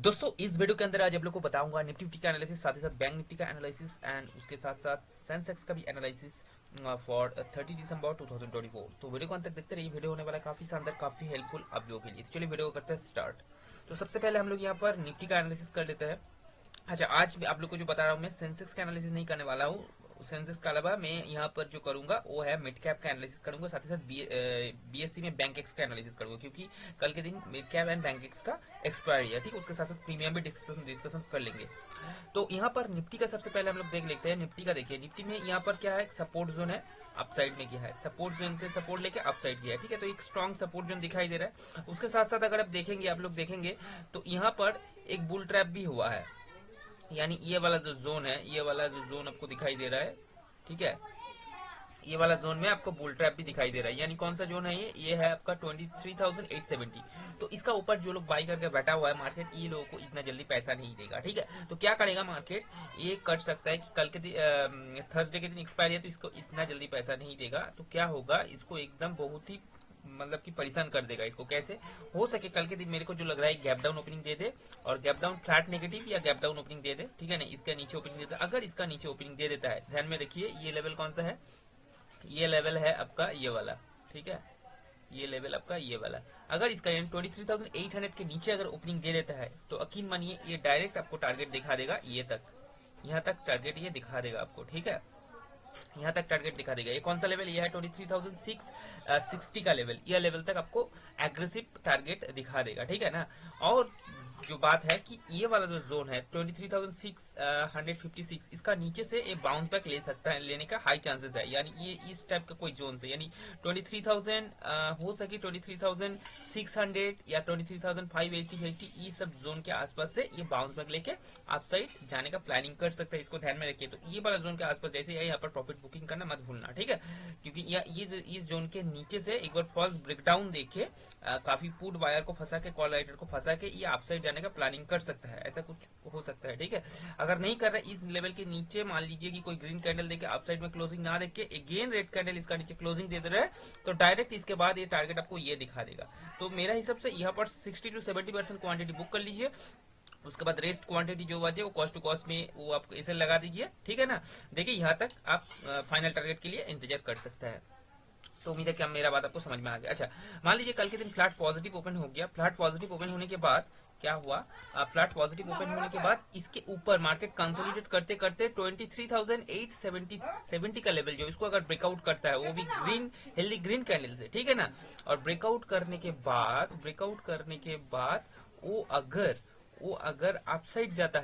दोस्तों इस वीडियो के अंदर आज आप लोग को बताऊंगा निफ्टी का एनालिसिस, साथ ही साथ बैंक निफ्टी का एनालिसिस एंड उसके साथ साथ सेंसेक्स का भी एनालिसिस फॉर 30 दिसंबर 2024। तो वीडियो को अंत तक देखते रहिए, वीडियो होने वाला काफी शानदार, काफी हेल्पफुल आप लोगों के लिए। तो चलिए वीडियो को करते हैं स्टार्ट। तो सबसे पहले हम लोग यहाँ पर निफ्टी का एनालिसिस कर लेते हैं। अच्छा, आज भी आप लोग को जो बता रहा हूँ, मैं सेंसेक्स का एनालिसिस नहीं करने वाला हूँ। सेंसेक्स का अलावा मैं यहाँ पर जो करूंगा वो है मिड कैप का एनालिसिस करूंगा, साथ ही साथ बीएससी में बैंक एक्स का एनालिसिस करूंगा, क्योंकि कल के दिन mid cap and bank x का एक्सपायरी है। ठीक है, उसके साथ साथ प्रीमियम भी डिस्कशन कर लेंगे। तो यहाँ पर निफ्टी का सबसे पहले हम लोग देख लेते हैं। निफ्टी का देखिए, निफ्टी में यहाँ पर क्या है, सपोर्ट जोन है, अपसाइड में क्या है, सपोर्ट जोन से सपोर्ट लेके अपसाइड गया है। ठीक है, तो एक स्ट्रॉन्ग सपोर्ट जोन दिखाई दे रहा है। उसके साथ साथ अगर आप लोग देखेंगे तो यहाँ पर एक बुल ट्रैप भी हुआ है, यानी ये वाला जो जोन है, ये वाला जो जोन आपको दिखाई दे रहा है, ठीक है, ये वाला जोन में आपको बुल ट्रैप भी दिखाई दे रहा है। यानी कौन सा जोन है ये है आपका 23,870। तो इसका ऊपर जो लोग बाई करके बैठा हुआ है मार्केट, ये लोगों को इतना जल्दी पैसा नहीं देगा। ठीक है, तो क्या करेगा मार्केट, ये कर सकता है कि कल के दिन थर्सडे के दिन एक्सपायरी है, तो इसको इतना जल्दी पैसा नहीं देगा। तो क्या होगा, इसको एकदम बहुत ही मतलब कि परेशान कर देगा। इसको कैसे हो सके, कल के दिन मेरे को जो लग रहा है गैप डाउन ओपनिंग दे दे, और गैप डाउन फ्लैट नेगेटिव या गैप डाउन ओपनिंग दे दे। ठीक है ना, इसका नीचे ओपनिंग देता है। अगर इसका नीचे ओपनिंग दे देता है, ध्यान में रखिए, ये लेवल कौन सा है, ये लेवल है आपका ये वाला। ठीक है, ये लेवल आपका ये वाला। अगर इसका 23,800 के नीचे अगर ओपनिंग दे देता है, तो यकीन मानिए ये डायरेक्ट आपको टारगेट दिखा देगा, ये तक, यहाँ तक टारगेट ये दिखा देगा आपको। ठीक है, यहाँ तक टारगेट दिखा देगा। ये कौन सा लेवल, ये है 23,660 का लेवल। यह लेवल तक आपको एग्रेसिव टारगेट दिखा देगा। ठीक है ना, और जो बात है कि ये वाला जो जोन है 23,656, इसका नीचे से ये बाउंस बैक ले सकता है, लेने का हाई चांसेस है। यानी ये इस टाइप का कोई जोन से, यानी 23,000 हो सके 23,600 या 23,580 ये सब जोन के आसपास से ये बाउंस बैक लेके आप साइड जाने का प्लानिंग कर सकते हैं। इसको ध्यान में रखिए। तो ये वाला जोन के आसपास जैसे है, यहाँ पर प्रॉफिट बुकिंग करना मत भूलना। ठीक है, क्योंकि ये इस जोन के नीचे से एक बार फॉल्स ब्रेकडाउन देखे, काफी पुट बायर को फंसा के, कॉल राइटर को फंसा के ये अपसाइड जाने का प्लानिंग कर सकता है। ऐसा कुछ हो सकता है। ठीक है, अगर नहीं कर रहा, इस लेवल के नीचे मान लीजिए कि कोई ग्रीन कैंडल देके अपसाइड में क्लोजिंग ना देके अगेन रेड कैंडल इसका नीचे क्लोजिंग दे रहा है, तो डायरेक्ट इसके बाद ये टारगेट आपको ये दिखा देगा। तो मेरा हिसाब से यहाँ पर 60 to 70% क्वांटिटी बुक कर लीजिए। उसके बाद रेस्ट क्वांटिटी जो बचे वो कॉस्ट टू कॉस्ट में वो आप इसे लगा दीजिए। ठीक है ना, देखिए यहाँ तक आप फाइनल टारगेट के लिए इंतजार कर सकते हैं। तो उम्मीद है कि मेरा बात आपको समझ में आ गया। अच्छा, मान लीजिए कल के दिन फ्लैट पॉजिटिव ओपन हो गया। फ्लैट पॉजिटिव ओपन होने के बाद क्या हुआ, फ्लैट पॉजिटिव ओपन होने के बाद इसके ऊपर मार्केट कंसोलिडेट करते करते 23,870 का लेवल जो इसको अगर ब्रेकआउट करता है, वो भी ग्रीन हेल्दी ग्रीन कैंडल से, ठीक है ना, और ब्रेकआउट करने के बाद वो अगर अपसाइड जाता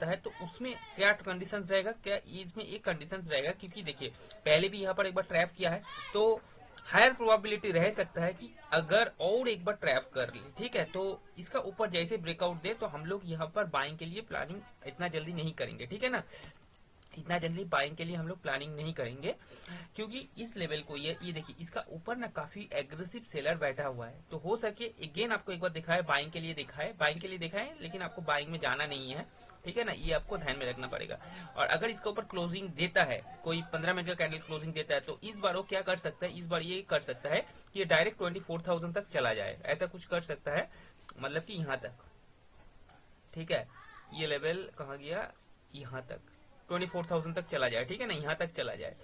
है, तो उसमें क्या कंडीशंस रहेगा, क्या इसमें एक कंडीशंस रहेगा, क्योंकि देखिए पहले भी यहाँ पर एक बार ट्रैप किया है, तो हायर प्रोबेबिलिटी रह सकता है कि अगर और एक बार ट्रैप कर ले, ठीक है, तो इसका ऊपर जैसे ब्रेकआउट दे, तो हम लोग यहाँ पर बाइंग के लिए प्लानिंग इतना जल्दी नहीं करेंगे। ठीक है ना, इतना जल्दी बाइंग के लिए हम लोग प्लानिंग नहीं करेंगे, क्योंकि इस लेवल को ये देखिए, इसका ऊपर ना काफी एग्रेसिव सेलर बैठा हुआ है। तो हो सके अगेन आपको एक बार दिखाए, बाइंग के लिए दिखाए, लेकिन आपको बाइंग में जाना नहीं है। ठीक है ना, ये आपको ध्यान में रखना पड़ेगा। और अगर इसके ऊपर क्लोजिंग देता है, कोई 15 मिनट का कैंडल क्लोजिंग देता है, तो इस बार वो क्या कर सकता है, इस बार ये कर सकता है कि ये डायरेक्ट 24,000 तक चला जाए। ऐसा कुछ कर सकता है, मतलब कि यहाँ तक। ठीक है, ये लेवल कहाँ गया, यहाँ तक 24,000 तक चला जाए। ठीक है ना, यहाँ तक चला जाए,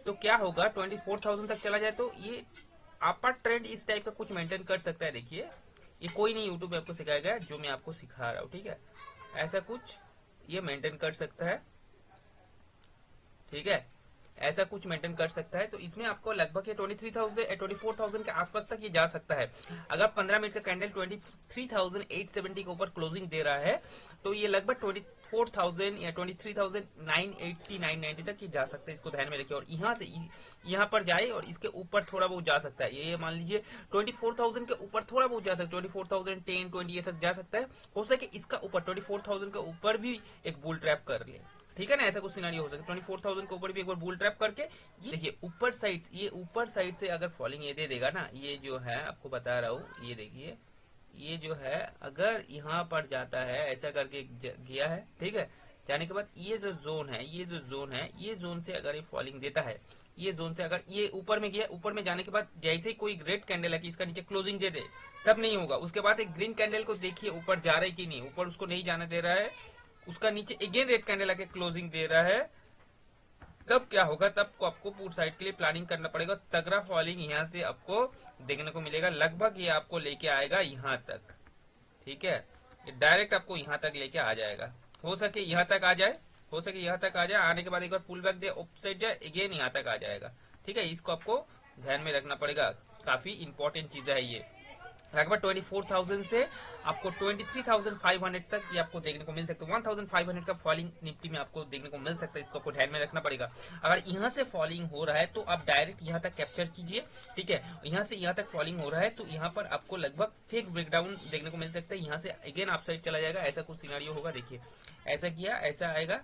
तो क्या होगा, 24,000 तक चला जाए तो ये अपर ट्रेंड इस टाइप का कुछ मेंटेन कर सकता है। देखिए, ये कोई नहीं यूट्यूब में आपको सिखाएगा, जो मैं आपको सिखा रहा हूँ। ठीक है, ऐसा कुछ ये मेंटेन कर सकता है। ठीक है, ऐसा कुछ मेंटेन कर सकता है। तो इसमें आपको लगभग ये 24,000 के आसपास तक ये जा सकता है। अगर 15 मिनट का कैंडल 23,870 के ऊपर क्लोजिंग दे रहा है, तो ये लगभग 24,000 या 23,980 990 तक ये जा सकता है। इसको ध्यान में रखिए, और यहाँ से यहाँ पर जाए और इसके ऊपर थोड़ा बहुत जा सकता है। ये मान लीजिए 24,000 के ऊपर थोड़ा बहुत जा सकता है, 24,010 20 ये सब जा सकता है। हो सके इसका ऊपर 24,000 के ऊपर भी एक बुल ट्रैप कर ले। ठीक है ना, ऐसा कुछ सिनेरियो हो सकता है। 24,000 के ऊपर भी एक बार बुल ट्रैप करके ये देखिए ऊपर साइड से अगर फॉलिंग ये दे देगा ना, ये जो है आपको बता रहा हूँ, ये देखिए, ये जो है अगर यहाँ पर जाता है, ऐसा करके गया है। ठीक है, जाने के बाद ये जो जोन है, ये जोन से अगर ये फॉलिंग देता है, ये जोन से अगर ये ऊपर में गया, ऊपर में जाने के बाद जैसे ही कोई रेड कैंडल है कि इसका नीचे क्लोजिंग दे दे, तब नहीं होगा। उसके बाद एक ग्रीन कैंडल को देखिए ऊपर जा रहा है कि नहीं, ऊपर उसको नहीं जाने दे रहा है, उसका नीचे अगेन रेड कैंडल आके क्लोजिंग दे रहा है, तब क्या होगा, तब को आपको पुट साइड के लिए प्लानिंग करना पड़ेगा। तगड़ा फॉलिंग यहाँ से आपको देखने को मिलेगा, लगभग ये आपको लेके आएगा यहाँ तक, ठीक है, ये डायरेक्ट आपको यहाँ तक लेके आ जाएगा। हो सके यहाँ तक आ जाए, हो सके यहाँ तक आ जाए, आने के बाद एक बार पुल बैक दे, ऑफसाइड जाए, अगेन यहाँ तक आ जाएगा, ठीक है। इसको आपको ध्यान में रखना पड़ेगा, काफी इंपॉर्टेंट चीज है ये। लगभग 24,000 से आपको 23,500 तक ये आपको देखने को मिल सकता है। 1,500 का फॉलिंग निफ्टी में आपको देखने को मिल सकता है, इसको आपको ध्यान में रखना पड़ेगा। अगर यहाँ से फॉलिंग हो रहा है तो आप डायरेक्ट यहाँ तक कैप्चर कीजिए, ठीक है। यहाँ से यहाँ तक फॉलिंग हो रहा है तो यहाँ पर आपको लगभग फेक ब्रेकडाउन देखने को मिल सकता है। यहाँ से अगेन आप साइड चला जाएगा, ऐसा कुछ सिनेरियो होगा। देखिए ऐसा किया, ऐसा आएगा,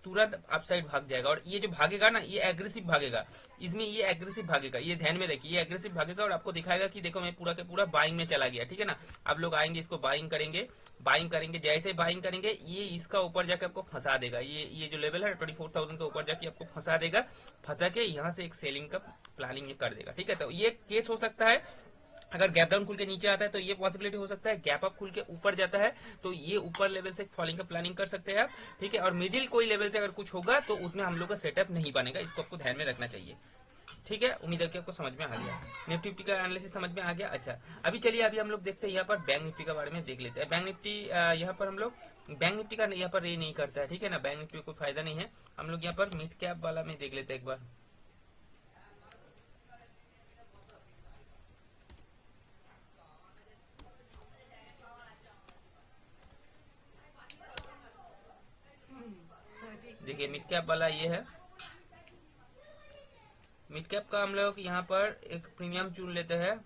तुरंत अपसाइड भाग जाएगा। और ये जो भागेगा ना, ये एग्रेसिव भागेगा, इसमें ये एग्रेसिव भागेगा, ये ध्यान में रखिए, ये एग्रेसिव भागेगा और आपको दिखाएगा कि देखो मैं पूरा के पूरा बाइंग में चला गया, ठीक है ना। आप लोग आएंगे, इसको बाइंग करेंगे, बाइंग करेंगे, जैसे बाइंग करेंगे ये इसका ऊपर जाके आपको फंसा देगा। ये जो लेवल है 24,000 के ऊपर जाके आपको फंसा देगा, फंसा के यहाँ से एक सेलिंग का प्लानिंग कर देगा, ठीक है। तो ये केस हो सकता है। अगर गैप डाउन खुल के नीचे आता है तो ये पॉसिबिलिटी हो सकता है। गैप अप खुल के ऊपर जाता है तो ये ऊपर लेवल से फॉलिंग का प्लानिंग कर सकते हैं आप, ठीक है। और मिडिल कोई लेवल से अगर कुछ होगा तो उसमें हम लोग का सेटअप नहीं बनेगा, इसको आपको ध्यान में रखना चाहिए, ठीक है। उम्मीद है कि आपको समझ में आ गया, निफ्टी का एनालिसिस समझ में आ गया। अच्छा, अभी चलिए अभी हम लोग देखते हैं यहाँ पर बैंक निफ्टी के बारे में देख लेते हैं। बैंक निफ्टी यहाँ पर हम लोग बैंक निफ्टी का यहाँ पर ये नहीं करता है, ठीक है ना, बैंक निफ्टी को फायदा नहीं है। हम लोग यहाँ पर मिड कैप वाला में देख लेते हैं एक बार। देखिए मिड कैप वाला ये है, मिड कैप का हम लोग यहाँ पर एक प्रीमियम चुन लेते हैं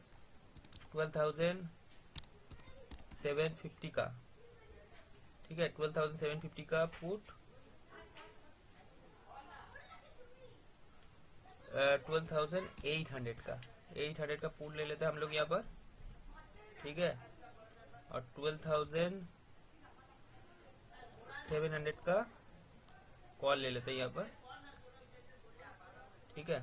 12,750 का, ठीक है। 12,750 का पुट, 12,800 का, 800 का पुट ले लेते हैं हम लोग यहाँ पर, ठीक है। और 12,700 का कॉल ले लेते हैं यहाँ पर, ठीक है।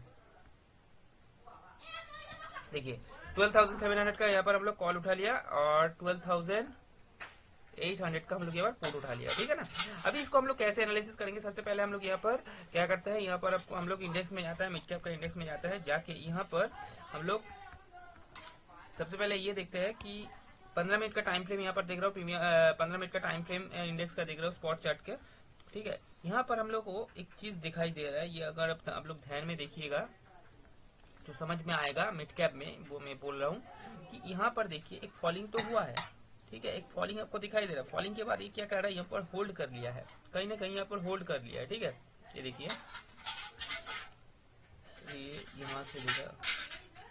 देखिए 12,700 का यहाँ पर हम लोग कॉल उठा लिया और 12,800 का हम लोग यहाँ पर पुट उठा लिया, ठीक है ना। अभी इसको हम लोग कैसे एनालिसिस करेंगे, सबसे पहले हम लोग यहाँ पर क्या करते हैं, यहाँ पर हम लोग इंडेक्स में जाता है, मिड कैप का इंडेक्स में जाता है, जाके यहाँ पर हम लोग सबसे पहले ये देखते हैं कि 15 मिनट का टाइम फ्रेम यहाँ पर देख रहा हूँ, प्रीमियम 15 मिनट का टाइम फ्रेम इंडेक्स का देख रहा हूँ स्पॉट चार्ट के, ठीक है। यहाँ पर हम लोग को एक चीज दिखाई दे रहा है, ये अगर आप लोग ध्यान में देखिएगा तो समझ में आएगा। मिड कैप में वो मैं बोल रहा हूँ कि यहाँ पर देखिए एक फॉलिंग तो हुआ है, ठीक है, एक फॉलिंग आपको दिखाई दे रहा है। फॉलिंग के बाद ये क्या कर रहा है, यहाँ पर होल्ड कर लिया है, कहीं ना कहीं यहाँ पर होल्ड कर लिया है, ठीक है। ये देखिए ये यहाँ से देखा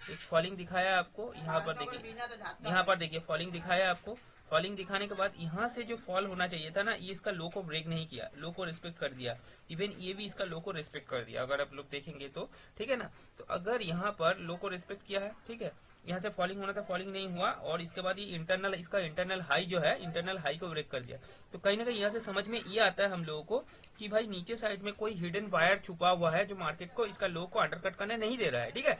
एक फॉलिंग दिखाया आपको, यहाँ पर देखिए, यहाँ पर देखिए फॉलिंग दिखाया आपको। फॉलिंग दिखाने के बाद यहाँ से जो फॉल होना चाहिए था ना, ये इसका लो को ब्रेक नहीं किया, लो को रिस्पेक्ट कर दिया, इवन ये भी इसका लो को रिस्पेक्ट कर दिया, अगर आप लोग देखेंगे तो, ठीक है ना। तो अगर यहाँ पर लो को रिस्पेक्ट किया है, ठीक है, यहाँ से फॉलिंग होना था, फॉलिंग नहीं हुआ, और इसके बाद ये इंटरनल, इसका इंटरनल हाई जो है, इंटरनल हाई को ब्रेक कर दिया। तो कहीं ना कहीं यहाँ से समझ में ये आता है हम लोगों को कि भाई नीचे साइड में कोई हिडन वायर छुपा हुआ है जो मार्केट को, इसका लो को अंडरकट करने नहीं दे रहा है, ठीक है।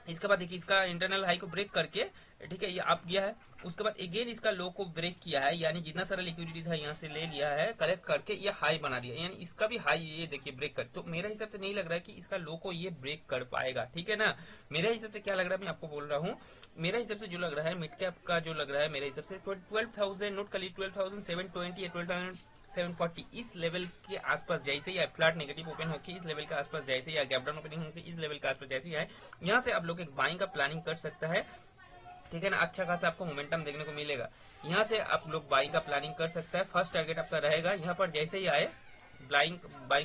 इसके बाद देखिए इसका इंटरनल हाई को ब्रेक करके, ठीक है, ये अप गया है, उसके बाद अगेन इसका लो को ब्रेक किया है, यानी जितना सारा लिक्विडिटी था यहाँ से ले लिया है, कलेक्ट करके ये हाई बना दिया, यानी इसका भी हाई ये देखिए ब्रेक कर। तो मेरे हिसाब से नहीं लग रहा है कि इसका लो को ये ब्रेक कर पाएगा, ठीक है ना। मेरे हिसाब से क्या लग रहा है मैं आपको बोल रहा हूँ, मेरे हिसाब से जो लग रहा है मिड कैप का जो लग रहा है, मेरे हिसाब से 12,000 नोट कर ली, 12,720 या 12,740 इस लेवल के आसपास जैसे ही फ्लैट नेगेटिव ओपन होकर इस लेवल के आसपास जैसे ही, गैप डाउन ओपनिंग होकर इस लेवल के आसपास जैसे ही है, यहाँ से आप लोग एक बाइंग का प्लानिंग कर सकता है, ठीक है ना। अच्छा खासा आपको मोमेंटम देखने को मिलेगा, यहाँ से आप लोग बाइंग का प्लानिंग कर सकता है। फर्स्ट टारगेट आपका रहेगा यहाँ पर जैसे ही आए बाइंग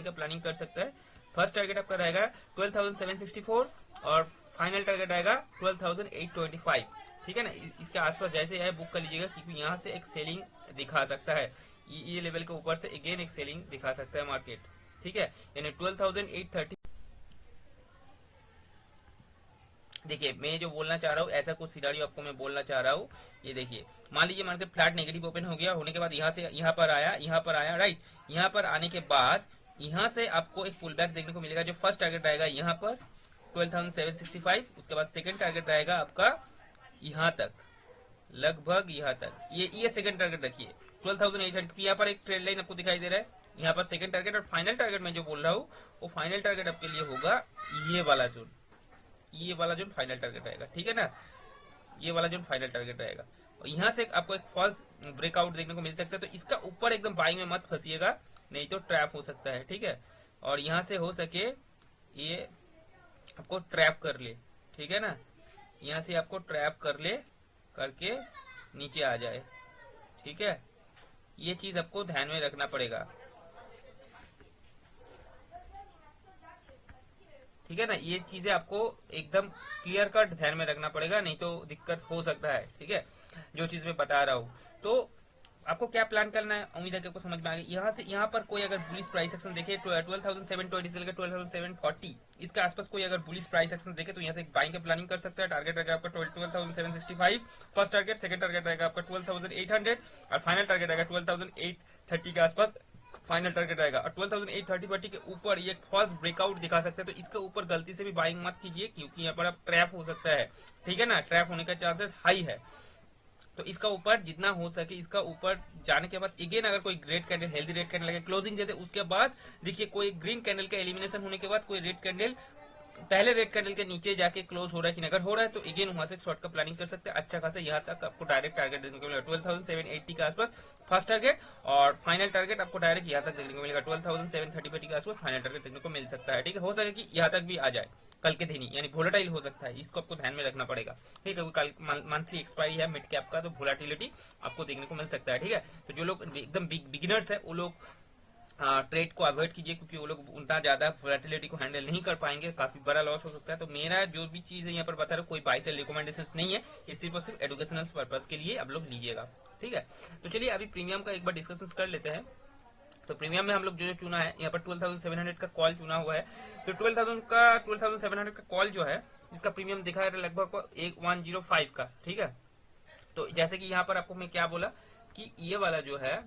का प्लानिंग कर सकता है। फर्स्ट टारगेट आपका रहेगा 12,764 और फाइनल टारगेट आएगा 12,825, ठीक है ना। इसके आसपास जैसे आए बुक कर लीजिएगा, क्योंकि यहाँ से एक सेलिंग दिखा सकता है, ये लेवल के ऊपर से अगेन एक सेलिंग दिखा सकता है मार्केट, ठीक है, यानी 12,830। देखिए मैं जो बोलना चाह रहा हूँ, ऐसा कुछ सिनारियो आपको मैं बोलना चाह रहा हूँ। ये देखिए मान लीजिए मार्केट फ्लैट नेगेटिव ओपन हो गया, होने के बाद यहाँ से यहाँ पर आया, राइट, यहाँ पर आने के बाद यहाँ से आपको एक पुल बैक देखने को मिलेगा। जो फर्स्ट टारगेट रहेगा यहाँ पर 12,765, उसके बाद सेकंड टारगेट रहेगा आपका यहाँ तक, लगभग यहाँ तक। ये सेकंड टारगेट रखिए 12,800। यहाँ पर एक ट्रेड लाइन आपको दिखाई दे रहा है, यहाँ पर सेकंड टारगेट। और फाइनल टारगेट मैं जो बोल रहा हूँ वो फाइनल टारगेट आपके लिए होगा ये वाला जोन, ये वाला जोन फाइनल टारगेट रहेगा, ठीक है ना, ये वाला जोन फाइनल टारगेट रहेगा। और यहाँ से आपको एक फॉल्स ब्रेकआउट देखने को मिल सकता है, तो इसका ऊपर एकदम बाइंग में मत फंसिएगा, नहीं तो ट्रैप हो सकता है, ठीक है। और यहाँ से हो सके ये आपको ट्रैप कर ले, ठीक है ना, यहाँ से आपको ट्रैप कर ले करके नीचे आ जाए, ठीक है। ये चीज आपको ध्यान में रखना पड़ेगा, ठीक है ना। ये चीजें आपको एकदम क्लियर कट ध्यान में रखना पड़ेगा, नहीं तो दिक्कत हो सकता है, ठीक है, जो चीज मैं बता रहा हूँ। तो आपको क्या प्लान करना है, उम्मीद है कि आपको समझ में आ गई। यहाँ से यहाँ पर कोई अगर बुलिश प्राइस एक्शन देखे 12,720 से लेकर 12,740 इसके आसपास कोई अगर बुलिश प्राइस एक्शन देखे तो यहाँ से एक बाइंग की प्लानिंग कर सकता है। टारगेट रहेगा आपका 12,765 फर्स्ट टारगेट, सेकंड टारगेट रहेगा आपका 12,800 और फाइनल टारगेट रहेगा 12,830 के आसपास फाइनल टारगेट रहेगा। और 12,830 के ऊपर ये फर्स्ट ब्रेकआउट दिखा सकते हैं, तो इसके ऊपर गलती से भी बाइंग मत कीजिए, क्योंकि यहाँ पर आप ट्रैप हो सकता है, ठीक है ना, ट्रैप होने का चांसेस हाई है। तो इसका ऊपर जितना हो सके, इसका ऊपर जाने के बाद अगेन अगर कोई red candle, healthy red candle लगे, क्लोजिंग देते, उसके बाद देखिए कोई ग्रीन कैंडल का एलिमिनेशन होने के बाद कोई रेड कैंडल पहले रेड कैंडल के नीचे जाके क्लोज हो रहा है कि नहीं, अगर हो रहा है तो अगेन वहां से शॉर्ट का प्लानिंग कर सकते हैं। अच्छा खासा यहाँ तक आपको डायरेक्ट टारगेट देखने को मिलेगा 12,780 के आसपास फर्स्ट टारगेट, और फाइनल टारगेट आपको डायरेक्ट यहाँ तक देखने को मिलेगा 12,730 के आसपास फाइनल टारगेट देखने को मिल सकता है, ठीक है। हो सके कि यहाँ तक भी आ जाए कल के दिन ही, यानी वोलेटाइल हो सकता है, इसको आपको ध्यान में रखना पड़ेगा, ठीक है। कल मंथली एक्सपायरी है मिड कैप का, तो वोलेटिलिटी आपको देखने को मिल सकता है, ठीक है। तो जो लोग एकदम बिगिनर्स है वो लोग ट्रेड को अवॉइड कीजिए, क्योंकि वो लोग उतना ज्यादा वोलेटिलिटी को हैंडल नहीं कर पाएंगे, काफी बड़ा लॉस हो सकता है। तो मेरा जो भी चीज है यहाँ पर बता रहा हूँ, कोई बाई सेल रिकमेंडेशन नहीं है, ये सिर्फ और सिर्फ एजुकेशनल पर्पज के लिए आप लोग लीजिएगा, ठीक है। तो चलिए अभी प्रीमियम का एक बार डिस्कशन कर लेते हैं। तो प्रीमियम में हम लोग जो चुना है, यहाँ पर 12,700 का कॉल चुना हुआ है। तो 12,700 का कॉल जो है, इसका प्रीमियम दिखा है लगभग 105 का, ठीक है। तो जैसे कि यहाँ पर आपको मैं क्या बोला कि ये वाला जो है,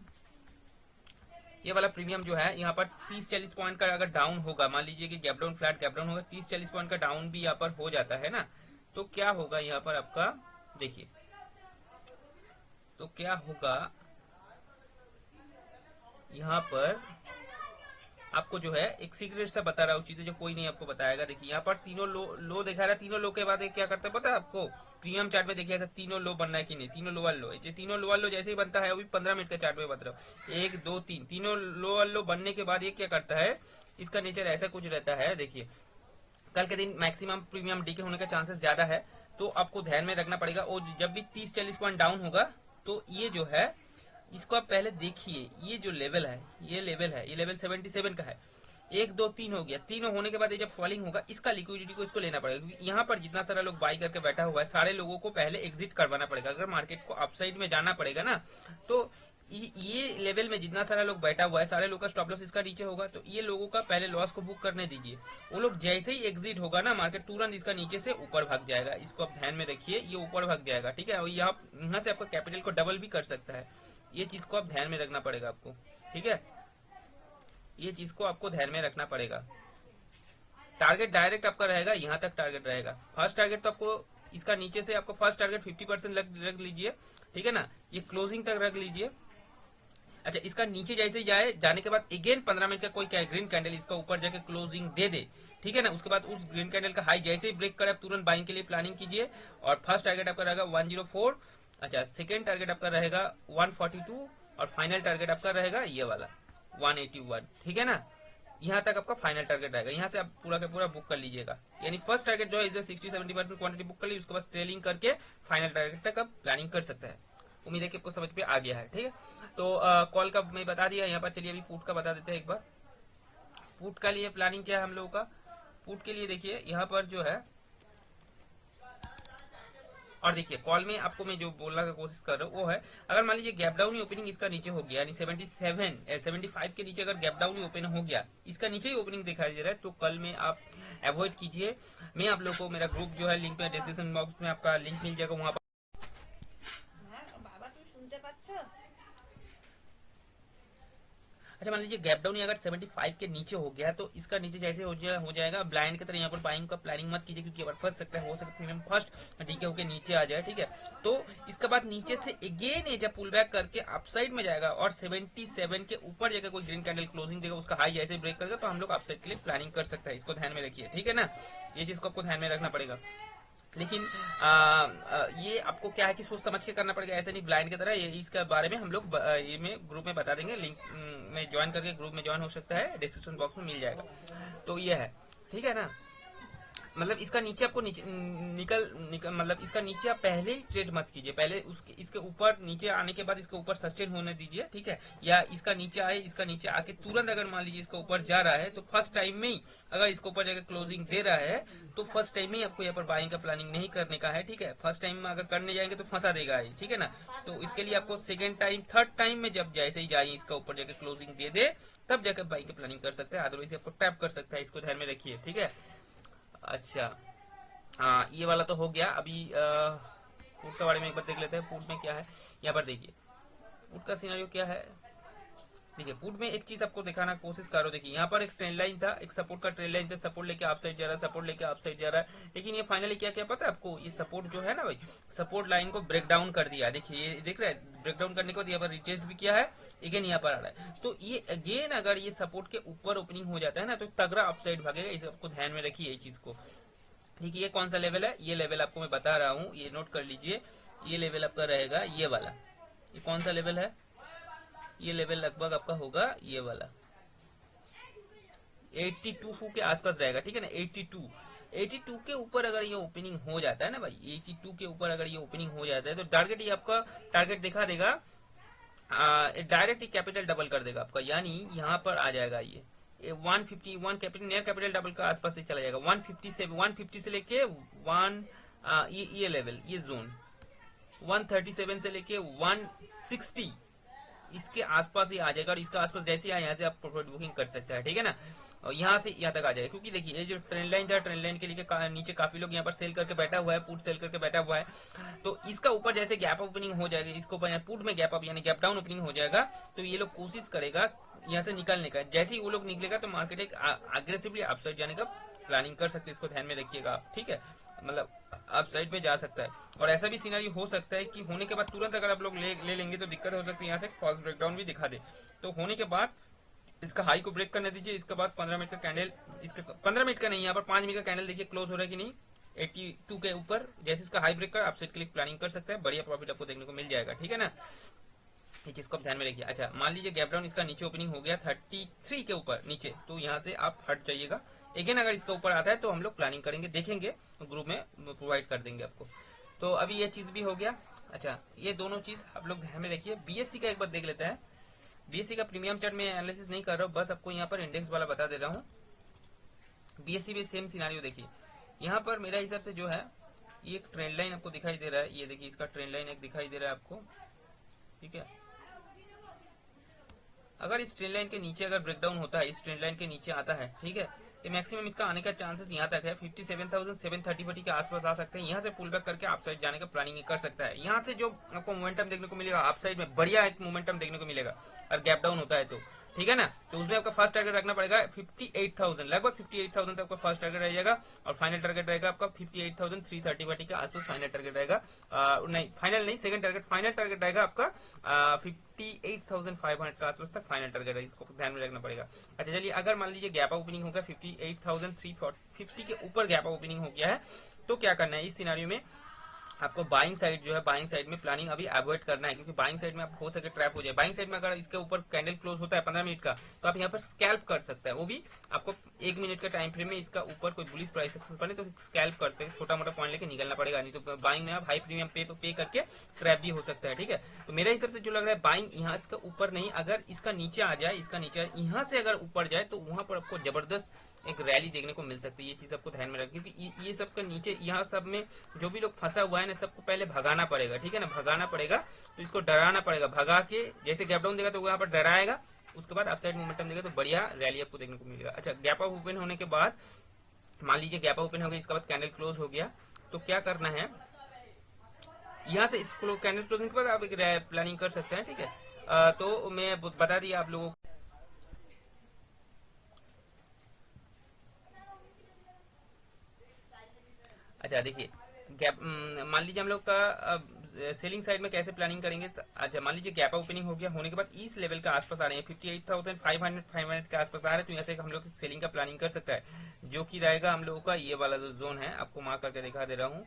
ये वाला प्रीमियम जो है यहाँ पर 30-40 पॉइंट का अगर डाउन होगा, मान लीजिए कि gap down flat gap down होगा, 30-40 पॉइंट का डाउन भी यहाँ पर हो जाता है ना, तो क्या होगा यहाँ पर आपका, देखिए तो क्या होगा यहाँ पर आपको जो है एक सीक्रेट सा बता रहा हूँ, चीजें जो कोई नहीं आपको बताएगा। देखिए यहाँ पर तीनों लो दिखा रहा है, तीनों लो के बाद क्या करता है पता है आपको, प्रीमियम चार्ट में देखिए तीनों लो बनना है कि नहीं, तीनों लोअर लो, तीनों लोअर लो जैसे ही बनता है वो भी 15 मिनट के चार्ट में बता रहा हूँ, 1 2 3 तीनों लोअर लो बनने के बाद ये क्या करता है, इसका नेचर ऐसा कुछ रहता है। देखिए कल के दिन मैक्सिमम प्रीमियम डीके होने का चांसेस ज्यादा है, तो आपको ध्यान में रखना पड़ेगा। और जब भी 30-40 पॉइंट डाउन होगा तो ये जो है, इसको आप पहले देखिए, ये जो लेवल है, ये लेवल 77 का है, 1 2 3 हो गया, तीनों होने के बाद ये जब फॉलिंग होगा, इसका लिक्विडिटी को इसको लेना पड़ेगा, क्योंकि यहाँ पर जितना सारा लोग बाई करके बैठा हुआ है, सारे लोगों को पहले एग्जिट करवाना पड़ेगा। अगर मार्केट को अपसाइड में जाना पड़ेगा ना, तो ये लेवल में जितना सारा लोग बैठा हुआ है, सारे लोग का स्टॉप लॉस इसका नीचे होगा, तो ये लोगों का पहले लॉस को बुक करने दीजिए। वो लोग जैसे ही एग्जिट होगा ना, मार्केट तुरंत इसका नीचे से ऊपर भाग जाएगा, इसको आप ध्यान में रखिए, ये ऊपर भाग जाएगा, ठीक है। और यहाँ से आपका कैपिटल को डबल भी कर सकता है, ये चीज को आप ध्यान में रखना पड़ेगा आपको, ठीक है, ये चीज को आपको ध्यान में रखना पड़ेगा। टारगेट डायरेक्ट आपका रहेगा, यहाँ तक टारगेट रहेगा। फर्स्ट टारगेट तो आपको इसका नीचे से आपको फर्स्ट टारगेट 50% रख लीजिए, ठीक है ना, ये क्लोजिंग तक रख लीजिए। अच्छा, इसका नीचे जैसे ही जाने के बाद अगेन 15 मिनट का कोई ग्रीन कैंडल इसका ऊपर जाके क्लोजिंग दे, ठीक है ना, उसके बाद उस ग्रीन कैंडल का हाई जैसे ही ब्रेक करे, आप तुरंत बाइंग के लिए प्लानिंग कीजिए। और फर्स्ट टारगेट आपका रहेगा 104, अच्छा सेकेंड टारगेट आपका रहेगा 142 और फाइनल टारगेट आपका रहेगा ये वाला 181, ठीक है ना। यहाँ तक आपका फाइनल टारगेट रहेगा, यहाँ से आप पूरा का पूरा बुक कर लीजिएगा, यानी फर्स्ट टारगेट जो है 60-70% क्वांटिटी बुक कर ली, उसके बाद ट्रेलिंग करके फाइनल टारगेट तक आप प्लानिंग कर सकते हैं। उम्मीद है कि आपको समझ पे आ गया है, ठीक है। तो कॉल का मैं बता दिया यहाँ पर, चलिए अभी पुट का बता देते हैं एक बार। पुट का लिए प्लानिंग क्या है हम लोगों का, पुट के लिए देखिए यहाँ पर जो है, और देखिए कॉल में आपको मैं जो बोलने का कोशिश कर रहा हूँ वो है, अगर मान लीजिए गैप डाउन ही ओपनिंग इसका नीचे हो गया, यानी 75 के नीचे अगर गैप डाउन ही ओपन हो गया, इसका नीचे ही ओपनिंग दिखाई दे रहा है, तो कल में आप अवॉइड कीजिए। मैं आप लोगों को मेरा ग्रुप जो है लिंक में डिस्क्रिप्शन बॉक्स में आपका लिंक मिल जाएगा, वहां पर अच्छा मान लीजिए गैप डाउन अगर 75 के नीचे हो गया तो इसका नीचे जैसे हो जाएगा ब्लाइंड की तरह यहाँ पर बाइंग का प्लानिंग मत कीजिए, क्योंकि फंस सकता है, हो सकता है प्रीमियम फर्स्ट ठीक है होके नीचे आ जाए। ठीक है, तो इसके बाद नीचे से अगेन ये जब पुल बैक करके अपसाइड में जाएगा और 77 के ऊपर जगह कोई ग्रीन कैंडल क्लोजिंग देगा, उसका हाई जैसे ब्रेक करेगा तो हम लोग अपसाइड के लिए प्लानिंग कर सकते हैं। इसको ध्यान में रखिए, ठीक है ना, ये चीज को आपको ध्यान में रखना पड़ेगा। लेकिन ये आपको क्या है कि सोच समझ के करना पड़ेगा, ऐसे नहीं ब्लाइंड की तरह। ये इसके बारे में हम लोग ये में ग्रुप में बता देंगे, लिंक में ज्वाइन करके ग्रुप में ज्वाइन हो सकता है, डिस्क्रिप्शन बॉक्स में मिल जाएगा। तो ये है, ठीक है ना, मतलब इसका नीचे आपको निकल मतलब इसका नीचे आप पहले ही ट्रेड मत कीजिए, पहले उसके इसके ऊपर नीचे आने के बाद इसके ऊपर सस्टेन होने दीजिए। ठीक है, या इसका नीचे आए, इसका नीचे आके तुरंत अगर मान लीजिए इसका ऊपर जा रहा है तो फर्स्ट टाइम में ही अगर इसके ऊपर जाकर क्लोजिंग दे रहा है तो फर्स्ट टाइम में ही आपको यहाँ पर बाइंग का प्लानिंग नहीं करने का है। ठीक है, फर्स्ट टाइम में अगर करने जाएंगे तो फंसा देगा ये, ठीक है ना। तो इसके लिए आपको सेकेंड टाइम थर्ड टाइम में जब जैसे ही जाइए इसका ऊपर जाकर क्लोजिंग दे दे तब जाकर बाइंग की प्लानिंग कर सकते हैं, अदरवाइज आपको टैप कर सकता है। इसको ध्यान में रखिए, ठीक है। अच्छा हाँ, ये वाला तो हो गया। अभी फूड के बारे में एक बार देख लेते हैं, फूड में क्या है। यहाँ पर देखिए फूड का सिनेरियो क्या है। देखिए फूड में एक चीज आपको दिखाना कोशिश करो। देखिए यहाँ पर एक ट्रेंड लाइन था, एक सपोर्ट का ट्रेंड लाइन था, सपोर्ट लेके आप साइड जा रहा है, सपोर्ट लेके आप साइड जा रहा है, लेकिन ये फाइनली क्या क्या पता है आपको, ये सपोर्ट जो है ना भाई, सपोर्ट लाइन को ब्रेक डाउन कर दिया। देखिए ये देख रहे हैं, ब्रेक डाउन करने के बाद यहाँ पर रिटेस्ट भी किया है, अगेन यहाँ पर आ रहा है। तो ये अगेन अगर ये सपोर्ट के ऊपर ओपनिंग हो जाता है ना तो तगड़ा अपसाइड भागेगा, इसे आपको ध्यान में रखिए ये चीज को। ठीक है, ये कौन सा लेवल है, ये लेवल आपको मैं बता रहा हूँ, ये नोट कर लीजिए। ये लेवल आपका रहेगा ये वाला, ये कौन सा लेवल है, ये लेवल लगभग आपका होगा ये वाला 82 के आसपास रहेगा। ठीक है ना, 82 के ऊपर अगर ये ओपनिंग हो जाता है ना भाई, 82 के ऊपर अगर ये ओपनिंग हो जाता है तो टारगेट ये आपका टारगेट दिखा देगा, डायरेक्ट कैपिटल डबल कर देगा आपका, यानी यहाँ पर आ जाएगा ये 151 कैपिटल नियर कैपिटल डबल का आसपास से चला जाएगा। 150 से लेके 1 ये लेवल, ये जोन 137 से लेके 160 इसके आसपास ही आ जाएगा, और इसके आसपास जैसे ही आए यहाँ से आप प्रॉफिट बुकिंग कर सकते हैं। ठीक है ना, और यहाँ से यहाँ तक आ जाएगा, क्योंकि देखिए ये जो ट्रेंड लाइन था, ट्रेंड लाइन के लिए नीचे काफी लोग यहाँ पर सेल करके बैठा हुआ है, पुट सेल करके बैठा हुआ है। तो इसका ऊपर जैसे गैप ओपनिंग हो जाएगा, इसको ऊपर पुट में गैप अप यानी गैप डाउन ओपनिंग हो जाएगा, तो ये लोग कोशिश करेगा यहाँ से निकलने का। जैसे ही वो लोग निकलेगा तो मार्केट एक अग्रेसिवली अपसाइड जाने का प्लानिंग कर सकते हैं, इसको ध्यान में रखिएगा आप। ठीक है, मतलब अपसाइड में जा सकता है, और ऐसा भी सिनेरियो हो सकता है कि होने के बाद तुरंत अगर आप लोग ले लेंगे तो दिक्कत हो सकती है, यहाँ से फॉल्स ब्रेकडाउन भी दिखा दे। तो होने के बाद इसका हाई को ब्रेक करने दीजिए, इसके बाद 15 मिनट का कैंडल, इसके 15 मिनट का नहीं, यहाँ पर 5 मिनट का कैंडल देखिए क्लोज हो रहा है कि नहीं 82 के ऊपर, जैसे इसका हाई ब्रेक कर अपसाइड के लिए प्लानिंग कर सकते हैं, बढ़िया प्रॉफिट आपको देखने को मिल जाएगा। ठीक है ना, ये चीज को आप ध्यान में रखिए। अच्छा मान लीजिए गैप डाउन इसका नीचे ओपनिंग हो गया 33 के ऊपर नीचे, तो यहाँ से आप हट जाइएगा। अगेन अगर इसका ऊपर आता है तो हम लोग प्लानिंग करेंगे, देखेंगे, ग्रुप में प्रोवाइड कर देंगे आपको। तो अभी ये चीज भी हो गया। अच्छा ये दोनों चीज आप लोग ध्यान में रखिए। बीएससी का एक बार देख लेते हैं। बीएससी का प्रीमियम चार्ट में एनालिसिस नहीं कर रहा हूँ, बस आपको यहाँ पर इंडेक्स वाला बता दे रहा हूँ। बीएससी में सेम सिनारियो देखिए, यहाँ पर मेरा हिसाब से जो है ये एक ट्रेंड लाइन आपको दिखाई दे रहा है, ये देखिए इसका ट्रेंड लाइन एक दिखाई दे रहा है आपको। ठीक है, अगर इस ट्रेंड लाइन के नीचे अगर ब्रेकडाउन होता है, इस ट्रेंड लाइन के नीचे आता है, ठीक है, तो मैक्सिमम इसका आने का चांसेस यहाँ तक है 57,730 के आसपास आ सकते हैं। यहाँ से पुल बैक करके आप साइड जाने का प्लानिंग कर सकता है। यहाँ से जो आपको मोमेंटम देखने को मिलेगा आप साइड में, बढ़िया एक मोमेंटम देखने को मिलेगा, और गैप डाउन होता है तो ठीक है ना, तो उसमें आपका फर्स्ट टारगेट रखना पड़ेगा 58,000, लगभग 58,000 तक आपका फर्स्ट टारगेट रहेगा, और फाइनल टारगेट रहेगा आपका 58,330 के आसपास फाइनल टारगेट रहेगा। नहीं फाइनल नहीं, सेकंड टारगेट, फाइनल टारगेट रहेगा आपका 58,500 के आसपास तक फाइनल टारगेट है, इसको ध्यान में रखना पड़ेगा। अच्छा चलिए, अगर मान लीजिए गैप ओपनिंग होगा 58,350 के ऊपर गैप ओपनिंग हो गया है, तो क्या करना है इस सिनारियो में, आपको बाइंग साइड जो है, बाइंग साइड में प्लानिंग अभी अवॉइड करना है, क्योंकि बाइंग साइड में आप हो सके ट्रैप हो जाए। बाइंग साइड में अगर इसके ऊपर कैंडल क्लोज होता है 15 मिनट का, तो आप यहाँ पर स्कैल्प कर सकते हैं, वो भी आपको 1 मिनट का टाइम फ्रेम में इसका ऊपर कोई बुलिश प्राइस सक्सेस बने तो स्कैल्प करते हैं, छोटा मोटा पॉइंट लेके निकलना पड़ेगा, नहीं तो बाइंग में आप हाई प्रीमियम पे करके ट्रैप भी हो सकता है। ठीक है, तो मेरे हिसाब से जो लग रहा है बाइंग यहाँ इसका ऊपर नहीं, अगर इसका नीचे आ जाए, इसका नीचे यहाँ से अगर ऊपर जाए तो वहां पर आपको जबरदस्त एक रैली देखने को मिल सकती है। ये चीज आपको ध्यान में रखिए, क्योंकि ये सब का नीचे यहाँ सब में जो भी लोग फंसा हुआ है ना, सबको पहले भगाना पड़ेगा। ठीक है ना, भगाना पड़ेगा, तो इसको डराना पड़ेगा, भगा के जैसे गैप डाउन देगा तो यहाँ पर डराएगा, उसके बाद अपसाइड मोमेंटम देगा तो बढ़िया रैली आपको देखने को मिलेगा। अच्छा गैप अप ओपन होने के बाद, मान लीजिए गैप अप ओपन हो गया, इसके बाद कैंडल क्लोज हो गया, तो क्या करना है, यहाँ से इस कैंडल क्लोजिंग के बाद आप एक प्लानिंग कर सकते हैं। ठीक है, तो मैं बता दिया आप लोगों को। अच्छा देखिए, गैप मान लीजिए हम लोग का सेलिंग साइड में कैसे प्लानिंग करेंगे अच्छा मान लीजिए गैप ओपनिंग हो गया, होने के बाद इस लेवल के आसपास आ रहे हैं 58,500 के आसपास आ रहे हैं, तो यहाँ से हम लोग सेलिंग का प्लानिंग कर सकता है, जो कि रहेगा हम लोगों का ये वाला जो जोन है, आपको मार्क करके दिखा दे रहा हूँ,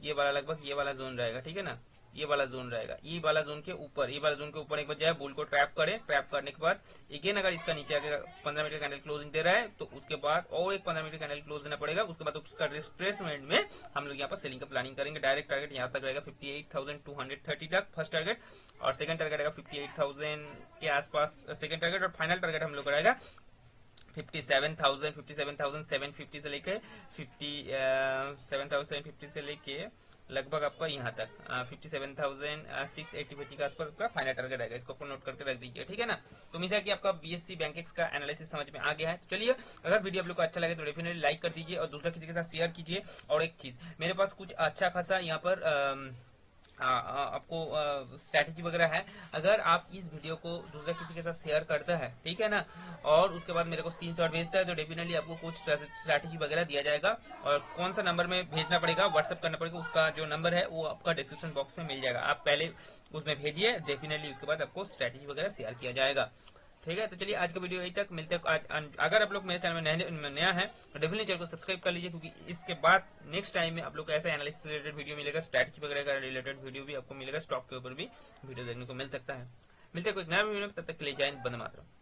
ये वाला लगभग ये वाला जोन रहेगा, ठीक है ना, ये वाला जोन रहेगा, ये वाला जोन के ऊपर, ये वाला जोन के ऊपर एक बार जाए, बुल को ट्रैप करे, ट्रैप करने के बाद अगेन अगर इसका नीचे आगे 15 मिनट का कैंडल क्लोजिंग दे रहा है, तो उसके बाद और एक 15 मिनट का कैंडल क्लोज देना पड़ेगा, उसके बाद उसका रिट्रेसमेंट में हम लोग यहाँ पर सेलिंग का प्लानिंग करेंगे। डायरेक्ट टारगेट यहाँ तक रहेगा 58,230 तक फर्स्ट टारगेट, और सेकंड टारगेट रहेगा 58,000 के आसपास सेकंड टारगेट, और फाइनल टारगेट हम लोग का रहेगा 57,750 से लेके 57,750 से लेके लगभग आपका यहाँ तक 57,680 के आसपास आपका फाइनल टारगेट रहेगा। इसको आपको नोट करके रख दीजिए, ठीक है ना। तो उम्मीद है कि आपका बीएससी बैंकेक्स का एनालिसिस समझ में आ गया है। तो चलिए, अगर वीडियो आप लोग को अच्छा लगे तो डेफिनेटली लाइक कर दीजिए और दूसरा किसी के साथ शेयर कीजिए। और एक चीज, मेरे पास कुछ अच्छा खासा यहाँ पर आपको स्ट्रैटेजी वगैरह है, अगर आप इस वीडियो को दूसरा किसी के साथ शेयर करता है, ठीक है ना, और उसके बाद मेरे को स्क्रीनशॉट भेजता है, तो डेफिनेटली आपको कुछ स्ट्रैटेजी वगैरह दिया जाएगा। और कौन सा नंबर में भेजना पड़ेगा, व्हाट्सअप करना पड़ेगा, उसका जो नंबर है वो आपका डिस्क्रिप्शन बॉक्स में मिल जाएगा, आप पहले उसमें भेजिए, डेफिनेटली उसके बाद आपको स्ट्रैटेजी वगैरह शेयर किया जाएगा। ठीक है, तो चलिए आज का वीडियो यही तक, मिलते हैं आज। अगर आप लोग मेरे चैनल में नया है तो डेफिनेटली चैनल को सब्सक्राइब कर लीजिए, क्योंकि इसके बाद नेक्स्ट टाइम में आप लोग को ऐसा एनालिसिस रिलेटेड वीडियो मिलेगा, स्ट्रैटेजी वगैरह का रिलेटेड वीडियो भी आपको मिलेगा, स्टॉक के ऊपर भी वीडियो देखने को मिल सकता है। मिलते हैं कोई नया वीडियो में, तब तक के लिए जय हिंद, वंदे मातरम।